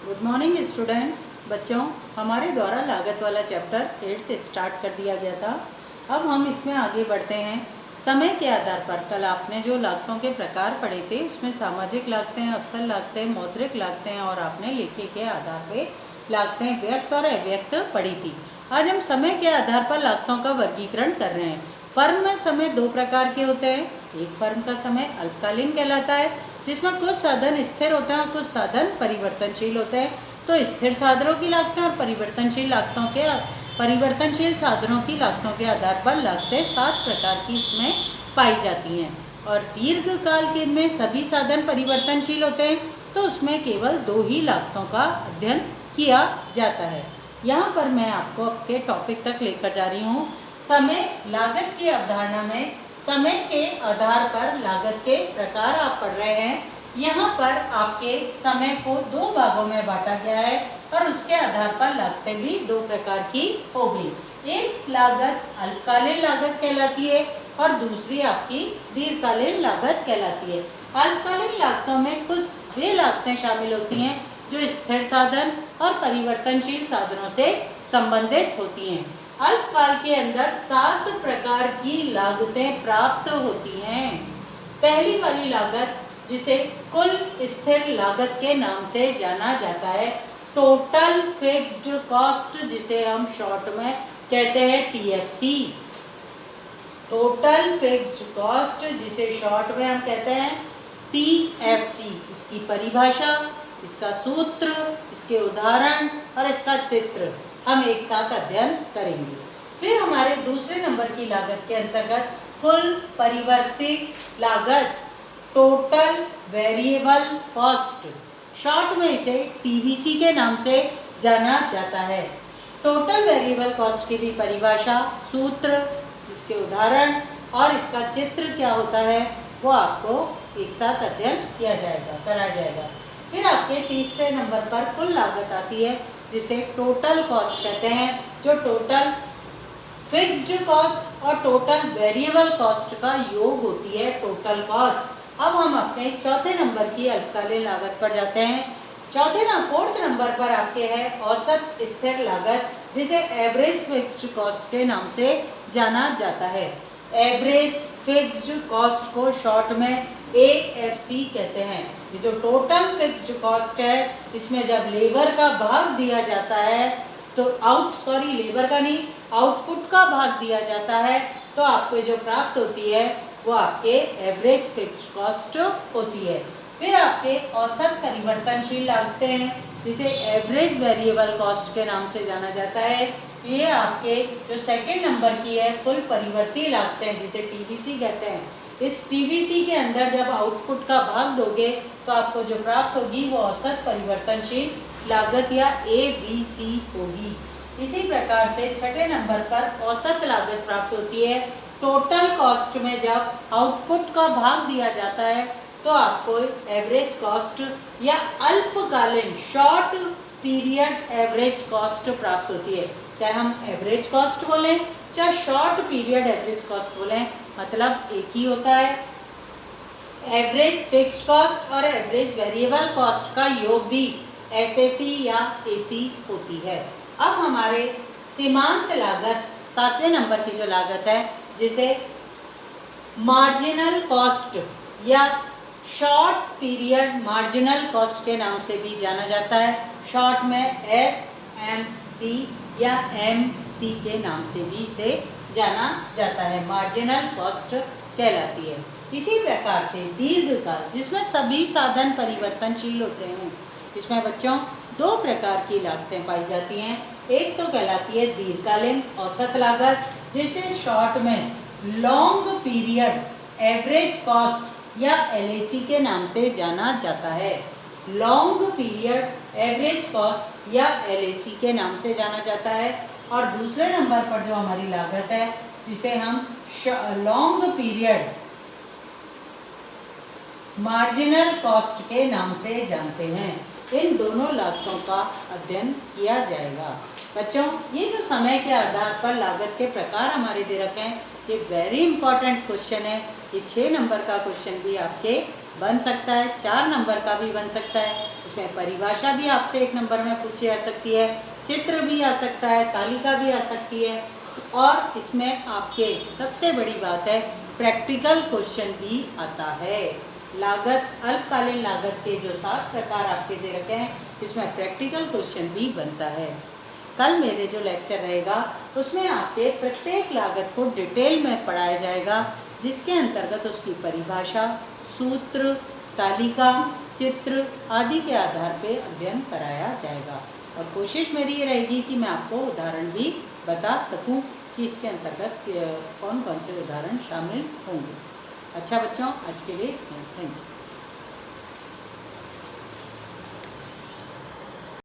Good morning students. बच्चों, हमारे द्वारा लागत वाला चैप्टर 8th स्टार्ट कर दिया गया था। अब हम इसमें आगे बढ़ते हैं। समय के आधार पर कल आपने जो लागतों के प्रकार पढ़े थे उसमें सामाजिक लागतें, अवसर लागतें, मौद्रिक लागतें और आपने लेखे के आधार पे लागतें व्यक्त और अव्यक्त पढ़ी थी। आज हम समय के आधार पर लागतों का वर्गीकरण कर रहे हैं। फर्म में समय दो प्रकार के होते हैं। एक फर्म का समय अल्पकालीन कहलाता है, जिसमें कुछ साधन स्थिर होते हैं और कुछ साधन परिवर्तनशील होते हैं। तो स्थिर साधनों की लागतें और परिवर्तनशील साधनों की लागतों के आधार पर लागतें 7 प्रकार की इसमें पाई जाती हैं। और दीर्घ काल के में सभी साधन परिवर्तनशील होते हैं, तो उसमें केवल 2 ही लागतों का अध्ययन किया जाता है। यहाँ पर मैं आपको आपके टॉपिक तक लेकर जा रही हूँ। समय लागत की अवधारणा में समय के आधार पर लागत के प्रकार आप पढ़ रहे हैं। यहाँ पर आपके समय को 2 भागों में बांटा गया है और उसके आधार पर लागतें भी 2 प्रकार की हो गई। एक लागत अल्पकालीन लागत कहलाती है और दूसरी आपकी दीर्घकालीन लागत कहलाती है। अल्पकालीन लागतों में कुछ वे लागतें शामिल होती हैं जो स्थिर साधन और परिवर्तनशील साधनों से संबंधित होती हैं। अल्पकाल के अंदर 7 प्रकार की लागतें प्राप्त होती हैं। पहली वाली लागत, जिसे कुल स्थिर लागत के नाम से जाना जाता है, टोटल फिक्स्ड कॉस्ट, जिसे हम शॉर्ट में कहते हैं TFC। टोटल फिक्स्ड कॉस्ट, जिसे शॉर्ट में हम कहते हैं TFC। इसकी परिभाषा, इसका सूत्र, इसके उदाहरण और इसका चित्र हम एक साथ अध्ययन करेंगे। फिर हमारे दूसरे नंबर की लागत के अंतर्गत कुल परिवर्तित लागत, टोटल वेरिएबल कॉस्ट, शॉर्ट में इसे TVC के नाम से जाना जाता है। टोटल वेरिएबल कॉस्ट की भी परिभाषा, सूत्र, इसके उदाहरण और इसका चित्र क्या होता है वो आपको एक साथ अध्ययन कराया जाएगा। फिर आपके तीसरे नंबर पर कुल लागत आती है, जिसे टोटल कॉस्ट कहते हैं, जो टोटल फिक्स्ड कॉस्ट और टोटल वेरिएबल कॉस्ट का योग होती है, टोटल कॉस्ट। अब हम अपने चौथे नंबर की अल्पकालीन लागत पर जाते हैं। फोर्थ नंबर पर आपके है औसत स्थिर लागत, जिसे एवरेज फिक्स्ड कॉस्ट के नाम से जाना जाता है। एवरेज फिक्स्ड कॉस्ट को शॉर्ट में AFC कहते हैं। ये जो टोटल फिक्स्ड कॉस्ट है, इसमें जब लेबर का भाग दिया जाता है तो लेबर का नहीं, आउटपुट का भाग दिया जाता है, तो आपको जो प्राप्त होती है वो आपके एवरेज फिक्स्ड कॉस्ट होती है। फिर आपके औसत परिवर्तनशील लागतें हैं, जिसे एवरेज वेरिएबल कॉस्ट के नाम से जाना जाता है। ये आपके जो सेकंड नंबर की है कुल परिवर्ती लागतें, जिसे TVC कहते हैं। इस TVC के अंदर जब आउटपुट का भाग दोगे तो आपको जो प्राप्त होगी वो औसत परिवर्तनशील लागत या ABC होगी। इसी प्रकार से छठे नंबर पर औसत लागत प्राप्त होती है। टोटल कॉस्ट में जब आउटपुट का भाग दिया जाता है तो आपको एवरेज कॉस्ट या अल्पकालीन शॉर्ट पीरियड एवरेज कॉस्ट प्राप्त होती है। चाहे हम एवरेज कॉस्ट बोलें चाहे शॉर्ट पीरियड एवरेज कॉस्ट बोलें, मतलब एक ही होता है। एवरेज फिक्स्ड कॉस्ट और एवरेज वेरिएबल कॉस्ट का योग भी SAC या AC होती है। अब हमारे सीमांत लागत, 7वें नंबर की जो लागत है, जिसे मार्जिनल कॉस्ट या शॉर्ट पीरियड मार्जिनल कॉस्ट के नाम से भी जाना जाता है। शॉर्ट में SMC या MC के नाम से भी इसे जाना जाता है, मार्जिनल कॉस्ट कहलाती है। इसी प्रकार से दीर्घकाल, जिसमें सभी साधन परिवर्तनशील होते हैं, इसमें बच्चों 2 प्रकार की लागतें पाई जाती हैं। एक तो कहलाती है दीर्घकालीन औसत लागत, जिसे शॉर्ट में लॉन्ग पीरियड एवरेज कॉस्ट या LAC के नाम से जाना जाता है। लॉन्ग पीरियड एवरेज कॉस्ट या LAC के नाम से जाना जाता है। और दूसरे नंबर पर जो हमारी लागत है, जिसे हम लॉन्ग पीरियड मार्जिनल कॉस्ट के नाम से जानते हैं। इन दोनों लागतों का अध्ययन किया जाएगा। बच्चों, ये जो समय के आधार पर लागत के प्रकार हमारे दे रखे हैं, ये वेरी इंपॉर्टेंट क्वेश्चन है। ये 6 नंबर का क्वेश्चन भी आपके बन सकता है, 4 नंबर का भी बन सकता है। इसमें परिभाषा भी आपसे 1 नंबर में पूछी जा सकती है, चित्र भी आ सकता है, तालिका भी आ सकती है, और इसमें आपके सबसे बड़ी बात है प्रैक्टिकल क्वेश्चन भी आता है। लागत, अल्पकालीन लागत के जो 7 प्रकार आपके दे रखे हैं, इसमें प्रैक्टिकल क्वेश्चन भी बनता है। कल मेरे जो लेक्चर रहेगा उसमें आपके प्रत्येक लागत को डिटेल में पढ़ाया जाएगा, जिसके अंतर्गत उसकी परिभाषा, सूत्र, तालिका, चित्र आदि के आधार पे अध्ययन कराया जाएगा। और कोशिश मेरी ये रहेगी कि मैं आपको उदाहरण भी बता सकूं कि इसके अंतर्गत कौन कौन से उदाहरण शामिल होंगे। अच्छा बच्चों, आज के लिए थैंक यू।